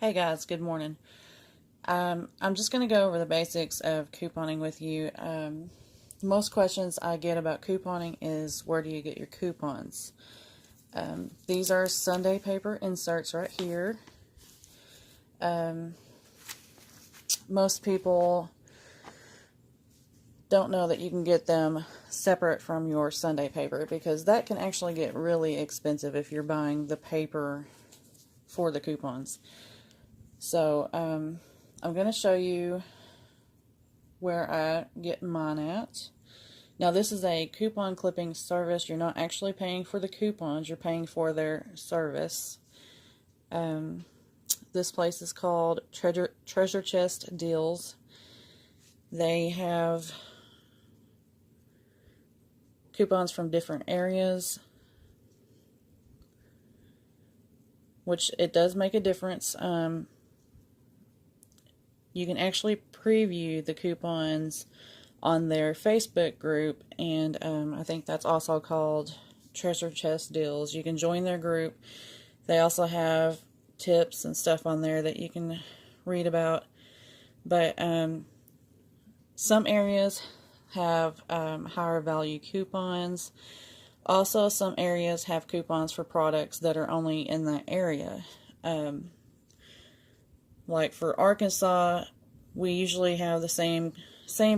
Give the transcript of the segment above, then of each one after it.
Hey guys, good morning. I'm just going to go over the basics of couponing with you. Most questions I get about couponing is where do you get your coupons? These are Sunday paper inserts right here. Most people don't know that you can get them separate from your Sunday paper because that can actually get really expensive if you're buying the paper for the coupons. So I'm going to show you where I get mine at. Now this is a coupon clipping service. You're not actually paying for the coupons, you're paying for their service. This place is called Treasure Chest Deals. They have coupons from different areas, which it does make a difference. You can actually preview the coupons on their Facebook group, and I think that's also called Treasure Chest Deals. You can join their group. They also have tips and stuff on there that you can read about, but some areas have higher value coupons. Also, some areas have coupons for products that are only in that area. Like for Arkansas, we usually have the same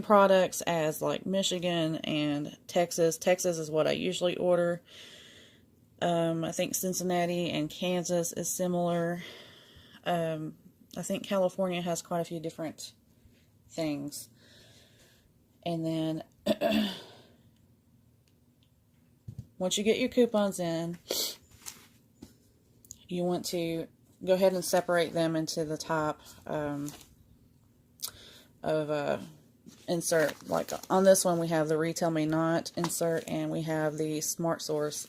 products as like Michigan and Texas. Texas is what I usually order. I think Cincinnati and Kansas is similar. I think California has quite a few different things. And then once you get your coupons in, you want to go ahead and separate them into the top of insert. Like on this one we have the Retail Me Not insert and we have the Smart Source.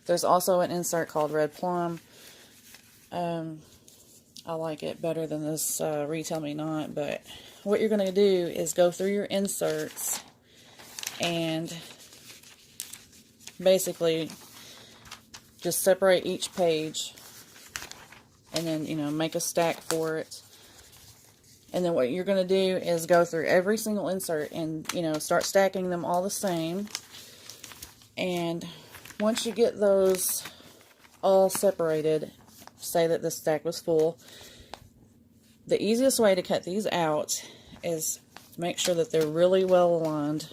There's also an insert called Red Plum. I like it better than this Retail Me Not, but what you're going to do is go through your inserts and basically just separate each page and then, make a stack for it. And then what you're going to do is go through every single insert and, start stacking them all the same. And once you get those all separated, say that this stack was full, the easiest way to cut these out is to make sure that they're really well aligned.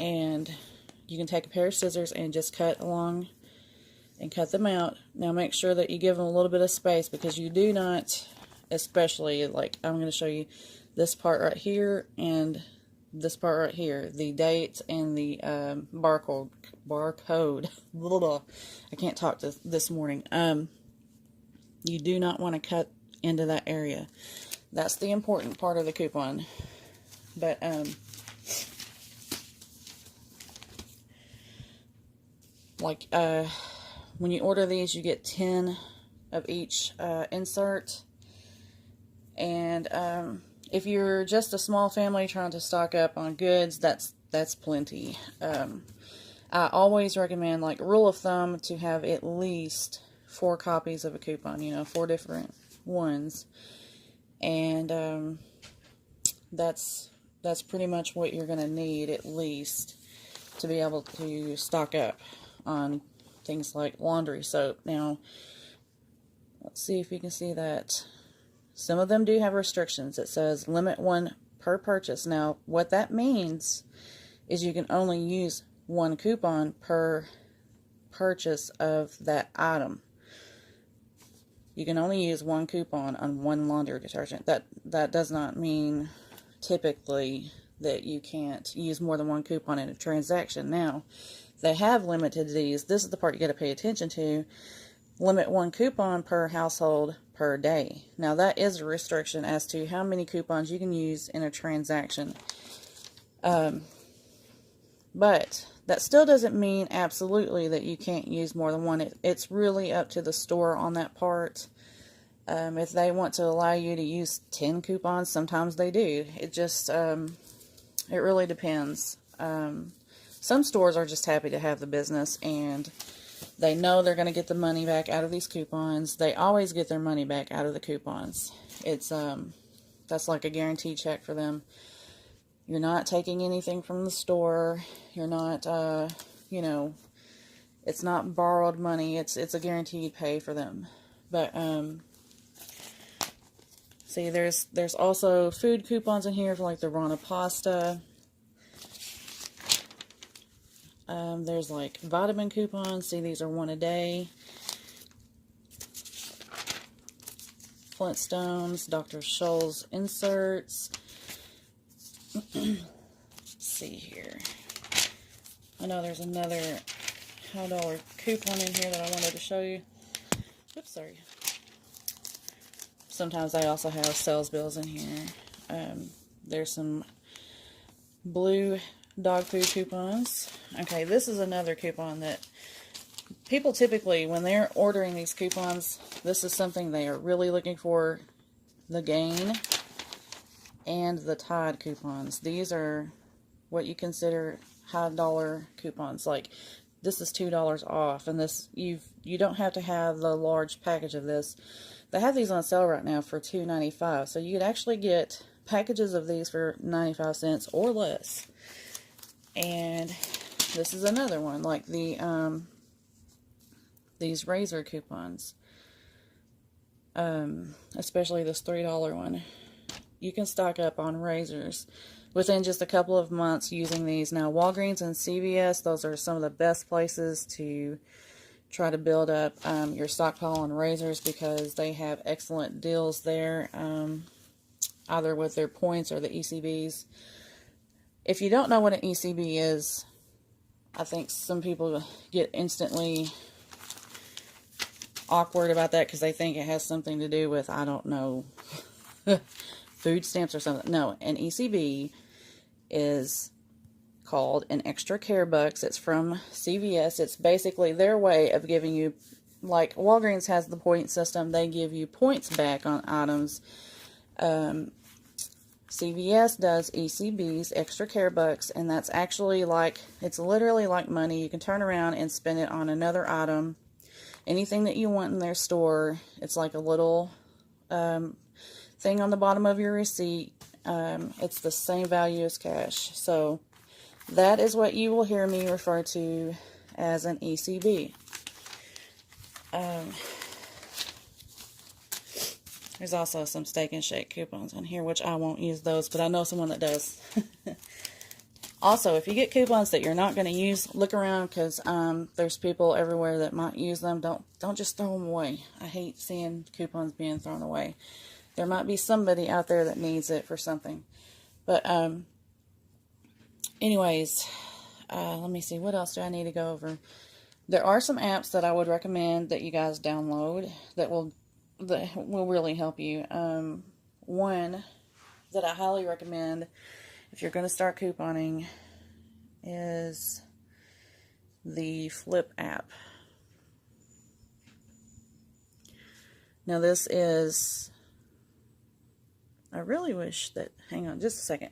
And you can take a pair of scissors and just cut along and cut them out. Now make sure that you give them a little bit of space because you do not, especially like I'm going to show you this part right here and this part right here, the dates and the barcode. I can't talk this morning. You do not want to cut into that area. That's the important part of the coupon. But when you order these, you get 10 of each insert. And if you're just a small family trying to stock up on goods, that's plenty. I always recommend, like rule of thumb, to have at least 4 copies of a coupon, 4 different ones. And that's pretty much what you're going to need at least to be able to stock up on things like laundry soap. Now, let's see if you can see that. Some of them do have restrictions. It says limit 1 per purchase. Now, what that means is you can only use 1 coupon per purchase of that item. You can only use 1 coupon on 1 laundry detergent. That does not mean typically that you can't use more than 1 coupon in a transaction. Now, they have limited these. This is the part you got to pay attention to. Limit 1 coupon per household per day. Now that is a restriction as to how many coupons you can use in a transaction. But that still doesn't mean absolutely that you can't use more than 1. It's really up to the store on that part. If they want to allow you to use 10 coupons, sometimes they do. It just, it really depends. Some stores are just happy to have the business, and They know they're going to get the money back out of these coupons. They always get their money back out of the coupons. It's that's like a guaranteed check for them. You're not taking anything from the store. You're not, you know, it's not borrowed money. It's a guaranteed pay for them. But see, there's also food coupons in here for like the Rana pasta. There's like vitamin coupons. See, these are 1 a day. Flintstones, Dr. Scholl's inserts. Let's see here. I know there's another $100 coupon in here that I wanted to show you. Oops, sorry. Sometimes I also have sales bills in here. There's some blue dog food coupons. Okay, this is another coupon that people typically, when they're ordering these coupons, this is something they are really looking for. The Gain and the Tide coupons. These are what you consider high dollar coupons. Like, this is $2 off, and this you don't have to have the large package of this. They have these on sale right now for $2.95, so you could actually get packages of these for 95 cents or less. And this is another one, like the these razor coupons, especially this $3 one. You can stock up on razors within just a couple of months using these. Now, Walgreens and CVS, those are some of the best places to try to build up your stockpile on razors, because they have excellent deals there, either with their points or the ECBs. If you don't know what an ECB is, I think some people get instantly awkward about that because they think it has something to do with, I don't know, food stamps or something. No, an ECB is called an Extra Care Bucks. It's from CVS. It's basically their way of giving you, like Walgreens has the point system, they give you points back on items. CVS does ECBs, Extra Care Bucks, and that's actually like, it's literally like money. You can turn around and spend it on another item. Anything that you want in their store, it's like a little thing on the bottom of your receipt. It's the same value as cash. So that is what you will hear me refer to as an ECB. There's also some Steak and Shake coupons on here, which I won't use those, but I know someone that does. Also, if you get coupons that you're not going to use, look around, because there's people everywhere that might use them. Don't just throw them away. I hate seeing coupons being thrown away. There might be somebody out there that needs it for something. But anyways, let me see. What else do I need to go over? There are some apps that I would recommend that you guys download that will really help you. One that I highly recommend if you're going to start couponing is the Flip app. Now this is, I really wish that, hang on just a second.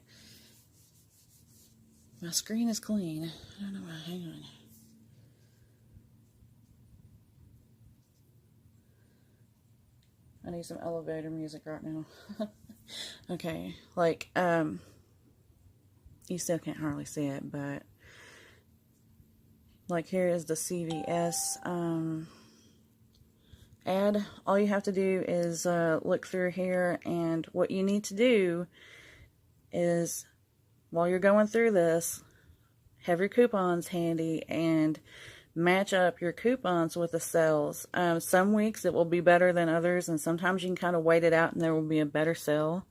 My screen is clean. I don't know why, hang on. I need some elevator music right now. Okay, like, you still can't hardly see it, but like here is the CVS ad. All you have to do is look through here, and what you need to do is, while you're going through this, have your coupons handy and match up your coupons with the sales. Some weeks it will be better than others, and sometimes you can kind of wait it out and there will be a better sale.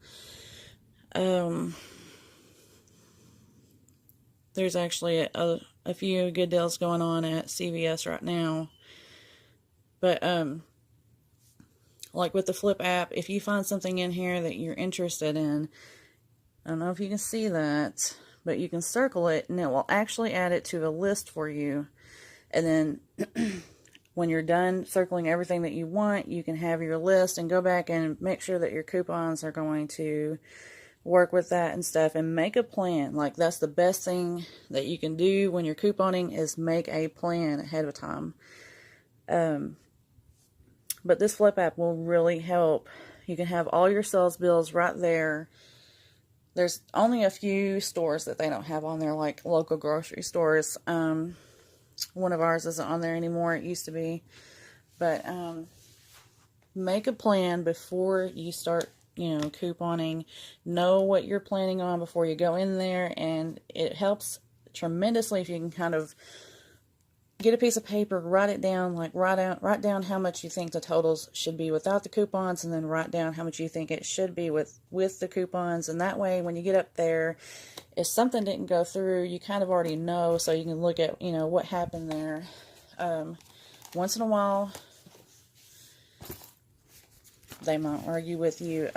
There's actually a few good deals going on at CVS right now. But, like with the Flip app, if you find something in here that you're interested in, I don't know if you can see that, but you can circle it and it will actually add it to a list for you. And then when you're done circling everything that you want, you can have your list and go back and make sure that your coupons are going to work with that and stuff, and make a plan. Like, that's the best thing that you can do when you're couponing, is make a plan ahead of time. But this Flip app will really help. You can have all your sales bills right there. There's only a few stores that they don't have on there, like local grocery stores. One of ours isn't on there anymore. It used to be. But make a plan before you start, couponing. Know what you're planning on before you go in there, and it helps tremendously if you can kind of get a piece of paper, write it down, like write down how much you think the totals should be without the coupons, and then write down how much you think it should be with the coupons. And that way, when you get up there, if something didn't go through, you kind of already know, so you can look at, what happened there. Once in a while, they might argue with you.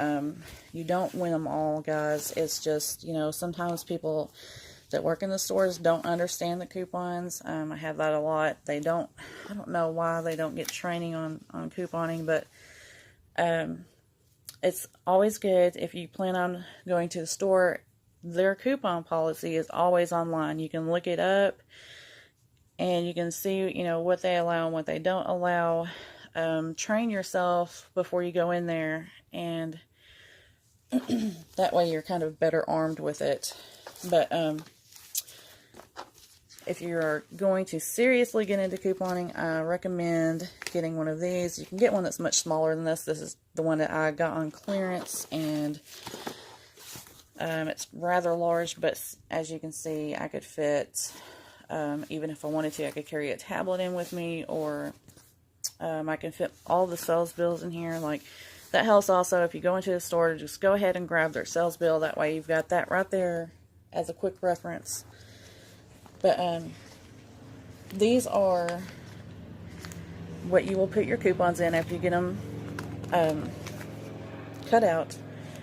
You don't win them all, guys. It's just, sometimes people that work in the stores don't understand the coupons. I have that a lot. I don't know why they don't get training on couponing, but it's always good if you plan on going to the store. Their coupon policy is always online. You can look it up and you can see, what they allow and what they don't allow. Train yourself before you go in there, and that way you're kind of better armed with it. But if you're going to seriously get into couponing, I recommend getting one of these. You can get one that's much smaller than this. This is the one that I got on clearance, and it's rather large, but as you can see, I could fit, even if I wanted to, I could carry a tablet in with me, or I can fit all the sales bills in here. Like, that helps also if you go into the store to just go ahead and grab their sales bill. That way you've got that right there as a quick reference. But these are what you will put your coupons in after you get them cut out.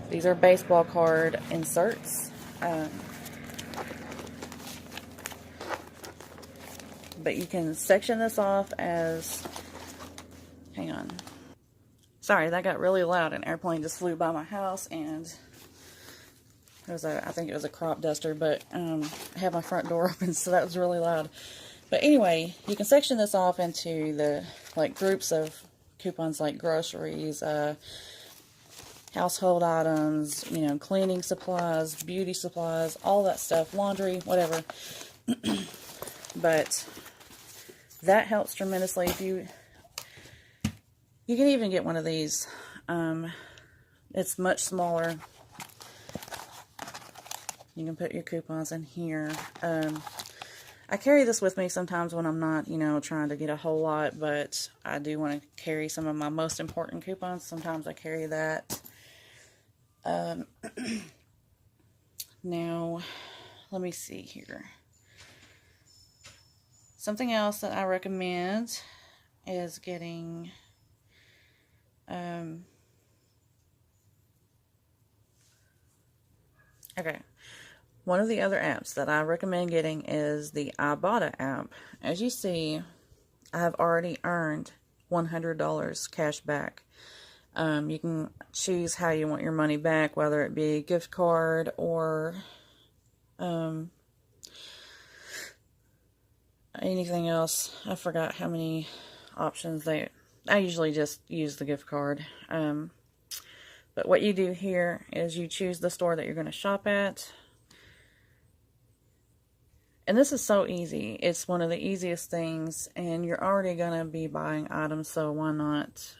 These are baseball card inserts. But you can section this off as... Hang on. Sorry, that got really loud. An airplane just flew by my house, and it was I think it was a crop duster, but I had my front door open, so that was really loud. But anyway, you can section this off into the groups of coupons, like groceries, household items, cleaning supplies, beauty supplies, all that stuff, laundry, whatever. But that helps tremendously. If you can even get one of these. It's much smaller. You can put your coupons in here. I carry this with me sometimes when I'm not, trying to get a whole lot, but I do want to carry some of my most important coupons. Sometimes I carry that. Now, let me see here. Something else that I recommend is getting... okay. One of the other apps that I recommend getting is the Ibotta app. As you see, I have already earned $100 cash back. You can choose how you want your money back, whether it be a gift card or anything else. I forgot how many options I usually just use the gift card. But what you do here is you choose the store that you're going to shop at. And this is so easy. It's one of the easiest things, and you're already going to be buying items, so why not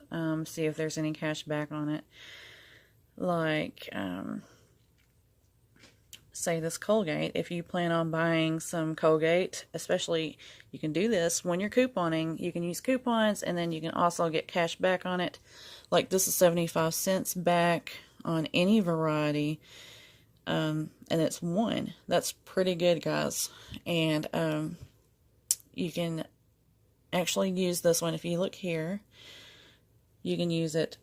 see if there's any cash back on it. Like, say this Colgate. If you plan on buying some Colgate, especially, you can do this when you're couponing. You can use coupons, and then you can also get cash back on it. Like, this is 75 cents back on any variety. And it's $1. That's pretty good, guys. And you can actually use this one. If you look here, you can use it.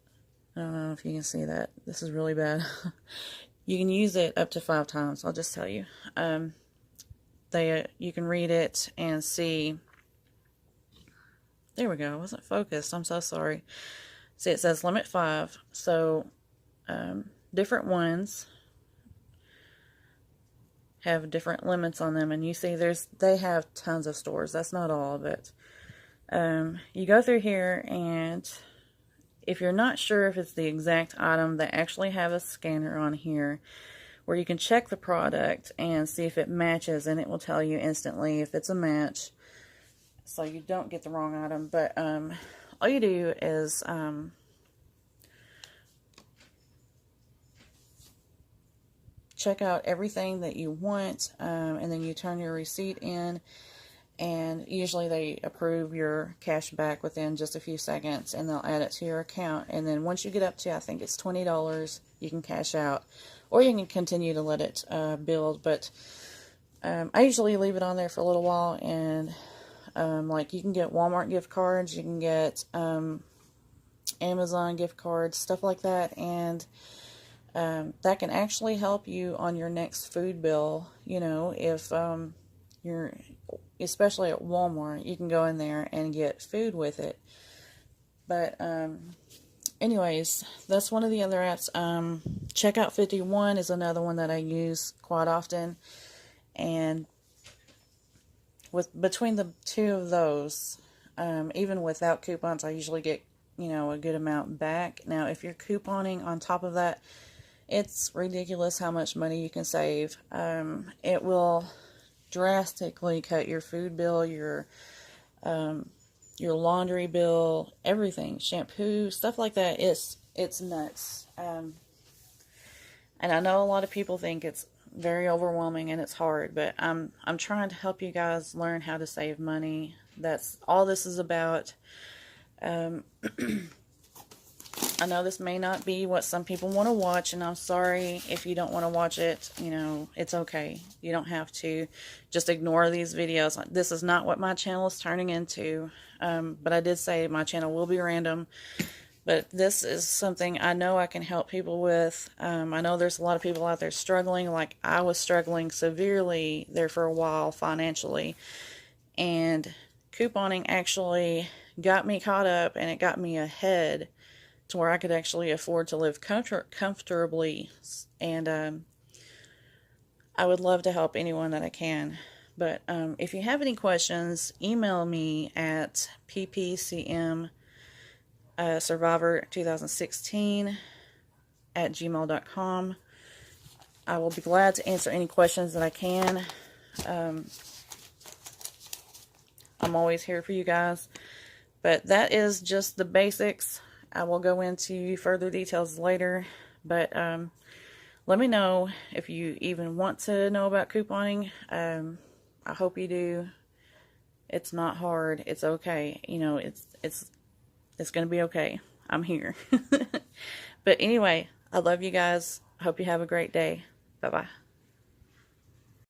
I don't know if you can see that. This is really bad. You can use it up to 5 times. I'll just tell you. You can read it and see. There we go. I wasn't focused. I'm so sorry. See, it says limit 5. So different ones have different limits on them, and you see they have tons of stores. That's not all, but You go through here, and if you're not sure if it's the exact item, they actually have a scanner on here where you can check the product and see if it matches, and it will tell you instantly if it's a match, so you don't get the wrong item. But all you do is check out everything that you want, and then you turn your receipt in, and usually they approve your cash back within just a few seconds, and they'll add it to your account. And then once you get up to, I think it's $20, you can cash out, or you can continue to let it build. But I usually leave it on there for a little while, and like, you can get Walmart gift cards, you can get Amazon gift cards, stuff like that, and that can actually help you on your next food bill. You know, if you're, especially at Walmart, you can go in there and get food with it. But anyways, that's one of the other apps. Checkout 51 is another one that I use quite often, and between the two of those, even without coupons, I usually get, you know, a good amount back. Now, if you're couponing on top of that, it's ridiculous how much money you can save. It will drastically cut your food bill, your laundry bill, everything, shampoo, stuff like that. It's nuts. And I know a lot of people think it's very overwhelming and it's hard, but I'm trying to help you guys learn how to save money. That's all this is about. I know this may not be what some people want to watch, and I'm sorry if you don't want to watch it. You know, it's okay. You don't have to. Just ignore these videos. This is not what my channel is turning into. But I did say my channel will be random. But this is something I know I can help people with. I know there's a lot of people out there struggling, like I was struggling severely there for a while financially. And couponing actually got me caught up, and it got me ahead to where I could actually afford to live comfortably. And I would love to help anyone that I can. But if you have any questions, email me at ppcmsurvivor2016@gmail.com. I will be glad to answer any questions that I can. I'm always here for you guys. But that is just the basics. I will go into further details later. But let me know if you even want to know about couponing. I hope you do. It's not hard. It's okay. You know, it's going to be okay. I'm here. But anyway, I love you guys. I hope you have a great day. Bye-bye.